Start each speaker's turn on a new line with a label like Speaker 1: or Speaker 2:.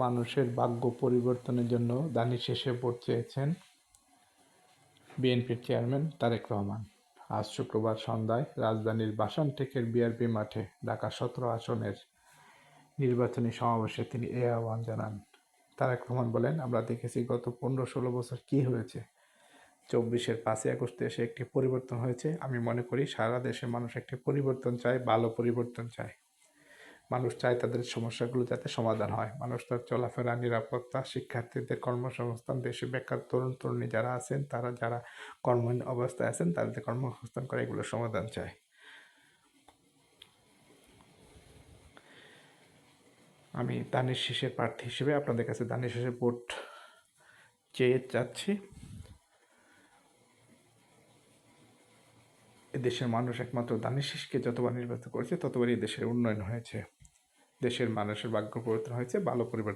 Speaker 1: মানুষের ভাগ্য পরিবর্তনের জন্য দানি শেষে ভোট চেয়েছেন বিএনপির চেয়ারম্যান তারেক রহমান। আজ শুক্রবার সন্ধ্যায় রাজধানীর বাসানটেকের বিআরপি মাঠে ঢাকা 17 আসনের নির্বাচনী সমাবেশে তিনি এ আহ্বান জানান। তারেক রহমান বলেন, আমরা দেখেছি গত 15-16 বছর কী হয়েছে। 24-এর 5ই আগস্টে এসে একটি পরিবর্তন হয়েছে। আমি মনে করি সারা দেশের মানুষ একটি পরিবর্তন চায়, ভালো পরিবর্তন চায়। মানুষ চায় তাদের সমস্যাগুলো যাতে সমাধান হয়। মানুষ তার চলাফেরা, নিরাপত্তা, শিক্ষার্থীদের কর্মসংস্থান, দেশে বেকার তরুণ তরুণী যারা আছেন, তারা যারা কর্মহীন অবস্থায় আছেন তাদের কর্মসংস্থান করে এগুলোর সমাধান চায়। আমি দানিশ শেষের প্রার্থী হিসেবে আপনাদের কাছে দানিশ শেষের ভোট চেয়ে যাচ্ছি। এদেশের মানুষ একমাত্র দানিশ শেষকে যতবার নির্বাচিত করেছে ততবারই দেশের উন্নয়ন হয়েছে, দেশের মানুষের ভাগ্য পরিবর্তন হয়েছে, ভালো পরিবর্তন।